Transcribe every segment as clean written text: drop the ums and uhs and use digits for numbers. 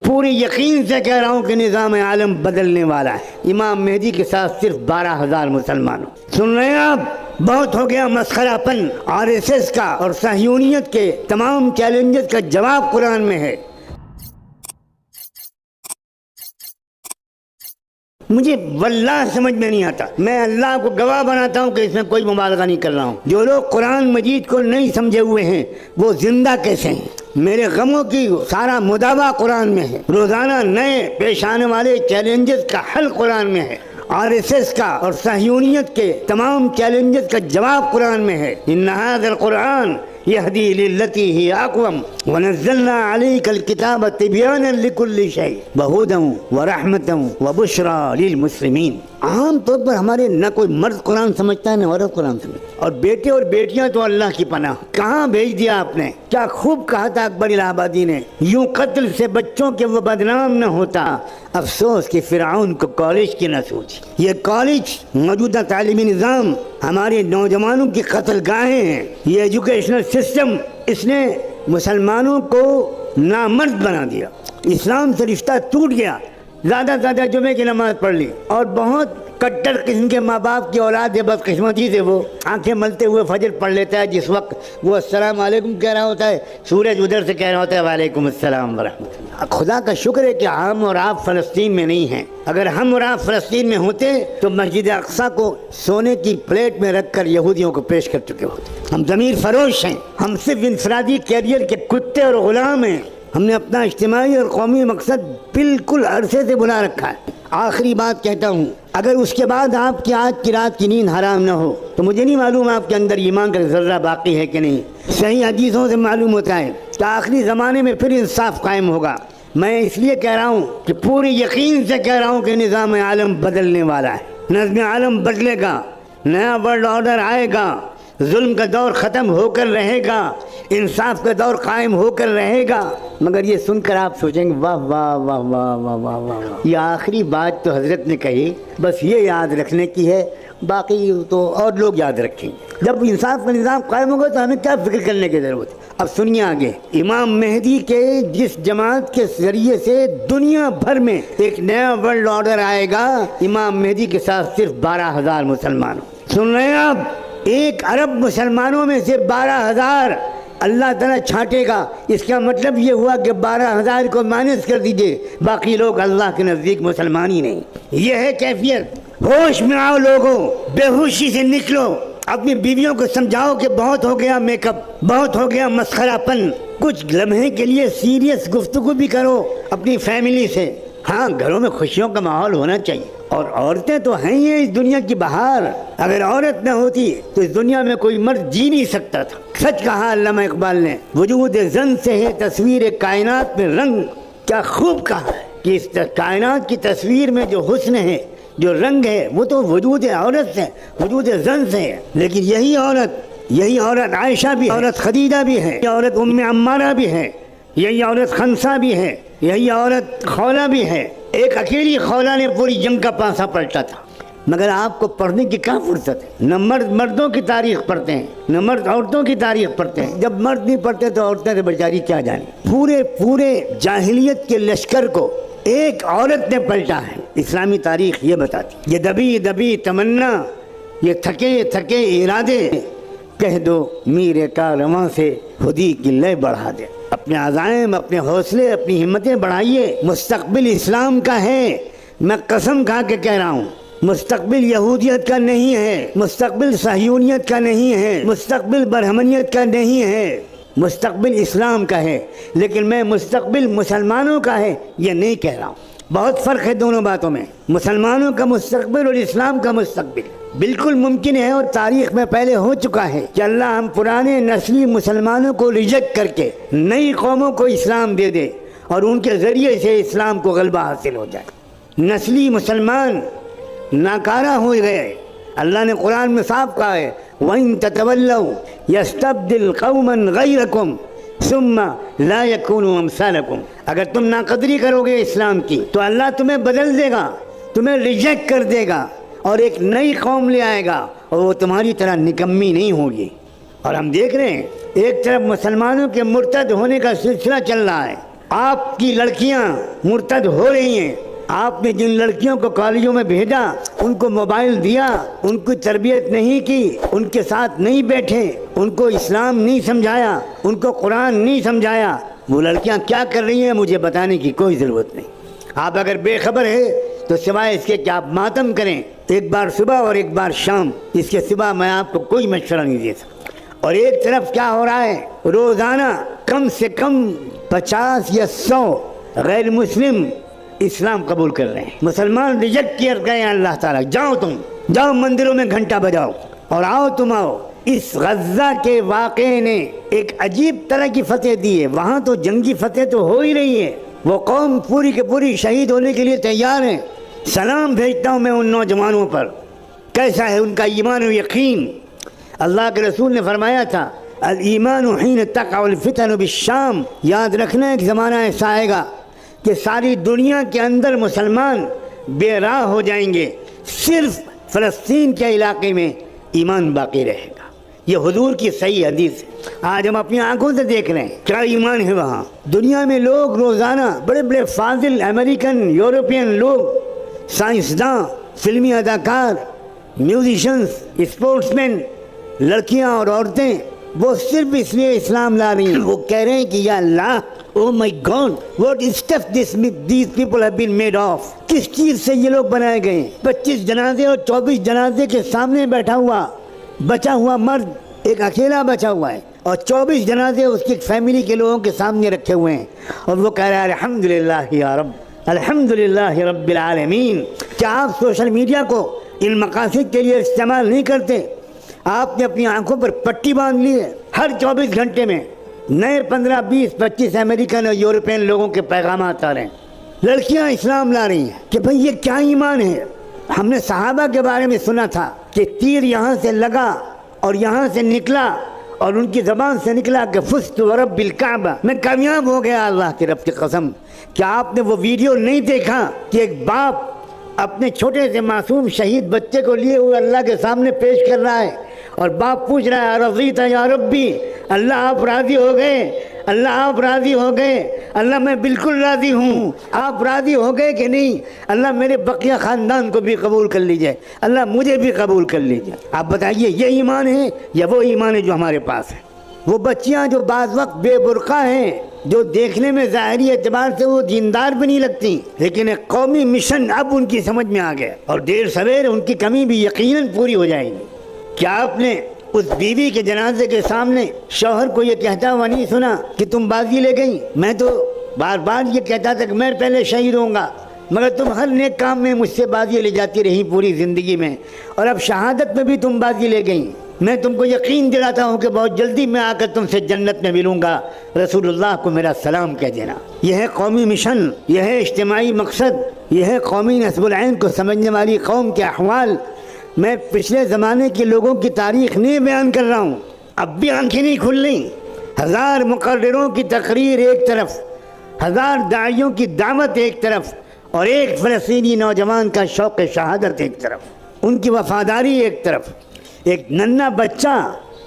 پوری یقین سے کہہ رہا ہوں کہ نظام عالم بدلنے والا ہے امام مہدی کے ساتھ صرف 12,000 مسلمانوں. سن رہے ہیں آپ؟ بہت ہو گیا مسخرہ پن RSS کا اور صہیونیت کے تمام چیلنجز کا جواب قرآن میں ہے. مجھے واللہ سمجھ میں نہیں آتا. میں اللہ کو گواہ بناتا ہوں کہ اس میں کوئی مبالغہ نہیں کر رہا ہوں. جو لوگ قرآن مجید کو نہیں سمجھے ہوئے ہیں وہ زندہ کیسے ہیں؟ میرے غموں کی سارا مداوع قرآن میں ہے. روزانہ نئے پیش آنے والے چیلنجز کا حل قرآن میں ہے. RSS کا اور صہیونیت کے تمام چیلنجز کا جواب قرآن میں ہے. ان ھذا القرآن یہدی للتی ہی اقوم ونزلنا علیک الکتاب تبیانا لکل شیء وہدی ورحمۃ وبشری للمسلمین. عام طور پر ہمارے نہ کوئی مرد قرآن سمجھتا ہے نہ عورت قرآن سمجھتا ہے. اور بیٹے اور بیٹیاں تو اللہ کی پناہ. کہاں بھیج دیا آپ نے؟ کیا خوب کہا تھا اکبر الہ آبادی نے، یوں قتل سے بچوں کے وہ بدنام نہ ہوتا، افسوس کہ فرعون کو کالج کی نہ سوچی. یہ کالج موجودہ تعلیمی نظام ہمارے نوجوانوں کی قتل گاہیں ہیں. یہ ایجوکیشنل سسٹم اس نے مسلمانوں کو نامرد بنا دیا. اسلام سے رشتہ ٹوٹ گیا. زیادہ سے زیادہ جمعے کی نماز پڑھ لی اور بہت کٹر قسم کے ماں باپ کی اولاد ہے. بدقسمتی سے وہ آنکھیں ملتے ہوئے فجر پڑھ لیتا ہے جس وقت وہ السلام علیکم کہہ رہا ہوتا ہے، سورج ادھر سے کہہ رہا ہوتا ہے وعلیکم السلام ورحمۃ اللہ. خدا کا شکر ہے کہ ہم اور آپ فلسطین میں نہیں ہیں. اگر ہم اور آپ فلسطین میں ہوتے تو مسجد اقصیٰ کو سونے کی پلیٹ میں رکھ کر یہودیوں کو پیش کر چکے ہوتے. ہم ضمیر فروش ہیں. ہم صرف انفرادی کیریئر کے کتے اور غلام ہیں. ہم نے اپنا اجتماعی اور قومی مقصد بالکل عرصے سے بلا رکھا ہے. آخری بات کہتا ہوں، اگر اس کے بعد آپ کی آج کی رات کی نیند حرام نہ ہو تو مجھے نہیں معلوم آپ کے اندر ایمان کا ذرہ باقی ہے کہ نہیں. صحیح حدیثوں سے معلوم ہوتا ہے کہ آخری زمانے میں پھر انصاف قائم ہوگا. میں اس لیے کہہ رہا ہوں کہ پوری یقین سے کہہ رہا ہوں کہ نظام عالم بدلنے والا ہے. نظم عالم بدلے گا، نیا ورلڈ آرڈر آئے گا، ظلم کا دور ختم ہو کر رہے گا، انصاف کا دور قائم ہو کر رہے گا. مگر یہ سن کر آپ سوچیں گے واہ واہ واہ واہ واہ واہ واہ، یہ آخری بات تو حضرت نے کہی، بس یہ یاد رکھنے کی ہے، باقی تو اور لوگ یاد رکھیں گے. جب انصاف کا نظام قائم ہوگا تو ہمیں کیا فکر کرنے کی ضرورت ہے. اب سنیے آگے. امام مہدی کے جس جماعت کے ذریعے سے دنیا بھر میں ایک نیا ورلڈ آرڈر آئے گا، امام مہدی کے ساتھ صرف 12,000 مسلمانوں. سن رہے ہیں آپ؟ 1 ارب مسلمانوں میں سے 12,000 اللہ تعالیٰ چھانٹے گا. اس کا مطلب یہ ہوا کہ 12,000 کو مائنس کر دیجئے، باقی لوگ اللہ کے نزدیک مسلمان ہی نہیں. یہ ہے کیفیت. ہوش میں آؤ لوگوں، بے ہوشی سے نکلو. اپنی بیویوں کو سمجھاؤ کہ بہت ہو گیا میک اپ، بہت ہو گیا مسخرہ پن. کچھ لمحے کے لیے سیریس گفتگو بھی کرو اپنی فیملی سے. ہاں، گھروں میں خوشیوں کا ماحول ہونا چاہیے. اور عورتیں تو ہیں یہ اس دنیا کی بہار. اگر عورت نہ ہوتی تو اس دنیا میں کوئی مرد جی نہیں سکتا تھا. سچ کہا علامہ اقبال نے، وجود زن سے ہے تصویر کائنات میں رنگ. کیا خوب کہا ہے کہ اس کائنات کی تصویر میں جو حسن ہے، جو رنگ ہے، وہ تو وجود عورت سے، وجود زن سے ہے. لیکن یہی عورت عائشہ بھی ہے، عورت خدیجہ بھی ہے، یہ عورت ام عمارہ بھی ہے، یہی عورت خنسا بھی ہے، یہی عورت خولہ بھی ہے. ایک اکیلی خولہ نے پوری جنگ کا پانسا پلٹا تھا. مگر آپ کو پڑھنے کی کہاں فرصت ہے؟ نہ مرد مردوں کی تاریخ پڑھتے ہیں، نہ مرد عورتوں کی تاریخ پڑھتے ہیں. جب مرد نہیں پڑھتے تو عورتیں تو بیچاری کیا جانے. پورے جاہلیت کے لشکر کو ایک عورت نے پلٹا ہے. اسلامی تاریخ یہ بتاتی. یہ دبی دبی تمنا، یہ تھکے ارادے، کہہ دو میرے کارواں سے خودی کی لے بڑھا دے. اپنے عزائم، اپنے حوصلے، اپنی ہمتیں بڑھائیے. مستقبل اسلام کا ہے. میں قسم کھا کے کہہ رہا ہوں، مستقبل یہودیت کا نہیں ہے، مستقبل صہیونیت کا نہیں ہے، مستقبل برہمنیت کا نہیں ہے، مستقبل اسلام کا ہے. لیکن میں مستقبل مسلمانوں کا ہے یہ نہیں کہہ رہا ہوں. بہت فرق ہے دونوں باتوں میں. مسلمانوں کا مستقبل اور اسلام کا مستقبل. بالکل ممکن ہے اور تاریخ میں پہلے ہو چکا ہے کہ اللہ ہم پرانے نسلی مسلمانوں کو ریجیکٹ کر کے نئی قوموں کو اسلام دے دے اور ان کے ذریعے سے اسلام کو غلبہ حاصل ہو جائے. نسلی مسلمان ناکارہ ہو گئے. اللہ نے قرآن میں صاف کہا ہے وَإِن تَتَوَلَّوْا يَسْتَبْدِلْ قَوْمًا غَيْرَكُمْ ثُمَّ لَا يَكُونُوا أَمْثَالَكُمْ. اگر تم ناقدری کرو گے اسلام کی تو اللہ تمہیں بدل دے گا، تمہیں ریجیکٹ کر دے گا اور ایک نئی قوم لے آئے گا اور وہ تمہاری طرح نکمی نہیں ہوگی. اور ہم دیکھ رہے ہیں ایک طرف مسلمانوں کے مرتد ہونے کا سلسلہ چل رہا ہے آپ کی لڑکیاں مرتد ہو رہی ہیں. آپ نے جن لڑکیوں کو کالجوں میں بھیجا، ان کو موبائل دیا، ان کی تربیت نہیں کی، ان کے ساتھ نہیں بیٹھے، ان کو اسلام نہیں سمجھایا، ان کو قرآن نہیں سمجھایا، وہ لڑکیاں کیا کر رہی ہیں مجھے بتانے کی کوئی ضرورت نہیں. آپ اگر بے خبر ہے تو سوائے اس کے کہ آپ ماتم کریں، ایک بار صبح اور ایک بار شام، اس کے سوا میں آپ کو کوئی مشورہ نہیں دے سکتا. اور ایک طرف کیا ہو رہا ہے، روزانہ کم سے کم 50 یا 100 غیر مسلم اسلام قبول کر رہے ہیں. مسلمان ریجیکٹ کر گئے ہیں اللہ تعالیٰ. جاؤ تم، جاؤ مندروں میں گھنٹہ بجاؤ اور آؤ تم آؤ. اس غزہ کے واقعے نے ایک عجیب طرح کی فتح دی ہے. وہاں تو جنگی فتح تو ہو ہی رہی ہے، وہ قوم پوری کے پوری شہید ہونے کے لیے تیار ہے. سلام بھیجتا ہوں میں ان نوجوانوں پر، کیسا ہے ان کا ایمان و یقین. اللہ کے رسول نے فرمایا تھا الایمان حین تقع الفتن بالشام. یاد رکھنا ایک زمانہ ایسا آئے گا کہ ساری دنیا کے اندر مسلمان بے راہ ہو جائیں گے، صرف فلسطین کے علاقے میں ایمان باقی رہے گا. یہ حضور کی صحیح حدیث ہے. آج ہم اپنی آنکھوں سے دیکھ رہے ہیں کیا ایمان ہے وہاں. دنیا میں لوگ روزانہ بڑے بڑے فاضل امریکن یورپین لوگ، سائنسداں، فلمی اداکار، میوزیشنز، اسپورٹس مین، لڑکیاں اور عورتیں، وہ صرف اس لیے اسلام لا رہی ہیں. وہ کہہ رہے ہیں کہ یا Allah, oh my God, what stuff these people have been made of. کس چیز سے یہ لوگ بنائے گئے ہیں؟ 25 جنازے اور 24 جنازے کے سامنے بیٹھا ہوا بچا ہوا مرد ایک اکیلا بچا ہوا ہے، اور 24 جنازے اس کی فیملی کے لوگوں کے سامنے رکھے ہوئے ہیں، اور وہ کہہ رہا ہے الحمدللہ یا رب، الحمدللہ رب العالمین. کیا آپ سوشل میڈیا کو ان مقاصد کے لیے استعمال نہیں کرتے؟ آپ نے اپنی آنکھوں پر پٹی باندھ لی ہے. ہر 24 گھنٹے میں نئے 15، 20، 25 امریکن اور یورپین لوگوں کے پیغامات آ رہے ہیں. لڑکیاں اسلام لا رہی ہیں کہ بھئی یہ کیا ایمان ہے. ہم نے صحابہ کے بارے میں سنا تھا کہ تیر یہاں سے لگا اور یہاں سے نکلا اور ان کی زبان سے نکلا کہ فزت ورب الکعبہ، میں کامیاب ہو گیا اللہ کے رب کی قسم. کیا آپ نے وہ ویڈیو نہیں دیکھا کہ ایک باپ اپنے چھوٹے سے معصوم شہید بچے کو لیے ہوئے اللہ کے سامنے پیش کر رہا ہے، اور باپ پوچھ رہا ہے رضیت یا ربی، اللہ آپ راضی ہو گئے، اللہ آپ راضی ہو گئے، اللہ میں بالکل راضی ہوں، آپ راضی ہو گئے کہ نہیں، اللہ میرے بقیہ خاندان کو بھی قبول کر لیجئے، اللہ مجھے بھی قبول کر لیجئے. آپ بتائیے یہ ایمان ہے یا وہ ایمان ہے جو ہمارے پاس ہے؟ وہ بچیاں جو بعض وقت بے برقع ہیں، جو دیکھنے میں ظاہری اعتبار سے وہ دیندار بھی نہیں لگتی، لیکن ایک قومی مشن اب ان کی سمجھ میں آ گیا، اور دیر سویر ان کی کمی بھی یقیناً پوری ہو جائے گی. کیا آپ نے اس بیوی کے جنازے کے سامنے شوہر کو یہ کہتا ہوا نہیں سنا کہ تم بازی لے گئی؟ میں تو بار بار یہ کہتا تھا کہ میں پہلے شہید ہوں گا، مگر تم ہر نیک کام میں مجھ سے بازی لے جاتی رہی پوری زندگی میں، اور اب شہادت میں بھی تم بازی لے گئی. میں تم کو یقین دلاتا ہوں کہ بہت جلدی میں آ کر تم سے جنت میں ملوں گا، رسول اللہ کو میرا سلام کہہ دینا. یہ ہے قومی مشن، یہ ہے اجتماعی مقصد، یہ ہے قومی نصب العین کو سمجھنے والی قوم کے احوال. میں پچھلے زمانے کے لوگوں کی تاریخ نہیں بیان کر رہا ہوں، اب بھی آنکھیں نہیں کھل رہی. 1000 مقرروں کی تقریر ایک طرف، 1000 داعیوں کی دعوت ایک طرف، اور ایک فلسطینی نوجوان کا شوق شہادت ایک طرف، ان کی وفاداری ایک طرف. ایک ننھا بچہ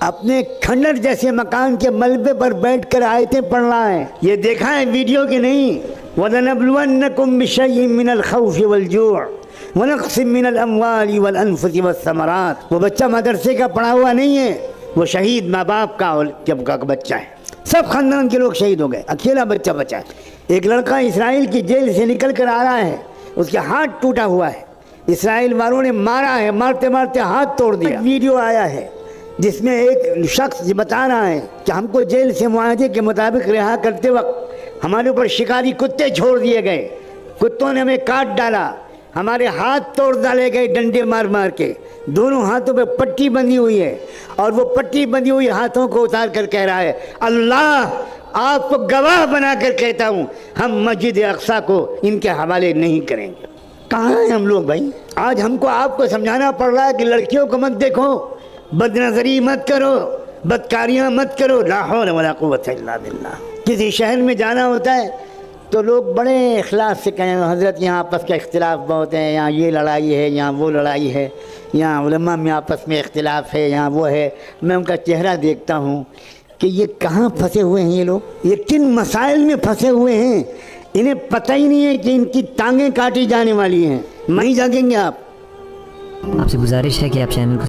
اپنے کھنڈر جیسے مکان کے ملبے پر بیٹھ کر آیتیں پڑھ رہا ہے. یہ دیکھا ہے ویڈیو کی نہیں؟ وَلَنَبْلُوَنَّكُمْ بِشَيْءٍ مِّنَ الْخَوْفِ وَالْجُوعِ وَنَقْصٍ مِّنَ الْأَمْوَالِ وَالْأَنفُسِ وَالثَّمَرَاتِ. وہ بچہ مدرسے کا پڑھا ہوا نہیں ہے، وہ شہید ماں باپ کا جب کا بچہ ہے. سب خاندان کے لوگ شہید ہو گئے، اکیلا بچہ بچا ہے. ایک لڑکا اسرائیل کی جیل سے نکل کر آ رہا ہے، اس کے ہاتھ ٹوٹا ہوا ہے، اسرائیل والوں نے مارا ہے، مارتے مارتے ہاتھ توڑ دیا. ویڈیو آیا ہے جس میں ایک شخص بتا رہا ہے کہ ہم کو جیل سے معاہدے کے مطابق رہا کرتے وقت ہمارے اوپر شکاری کتے چھوڑ دیے گئے، کتوں نے ہمیں کاٹ ڈالا، ہمارے ہاتھ توڑ ڈالے گئے ڈنڈے مار مار کے، دونوں ہاتھوں پہ پٹی بندھی ہوئی ہے، اور وہ پٹی بندھی ہوئی ہاتھوں کو اتار کر کہہ رہا ہے اللہ آپ کو گواہ بنا کر کہتا ہوں ہم مسجد اقصیٰ کو ان کے حوالے نہیں کریں گے. کہاں ہیں ہم لوگ بھائی؟ آج ہم کو آپ کو سمجھانا پڑ رہا ہے کہ لڑکیوں کو مت دیکھو، بد نظری مت کرو، بدکاریاں مت کرو. لا حول ولا قوت الا باللہ. کسی شہر میں جانا ہوتا ہے تو لوگ بڑے اخلاص سے کہیں حضرت یہاں آپس کا اختلاف بہت ہے، یہاں یہ لڑائی ہے، یہاں وہ لڑائی ہے، یہاں علماء میں آپس میں اختلاف ہے، یہاں وہ ہے. میں ان کا چہرہ دیکھتا ہوں کہ یہ کہاں پھنسے ہوئے ہیں یہ لوگ, یہ کن مسائل میں پھنسے ہوئے ہیں, انہیں پتہ ہی نہیں ہے کہ ان کی ٹانگیں کاٹی جانے والی ہیں. نہیں جاگیں گے آپ. آپ سے گزارش ہے کہ آپ چینل کو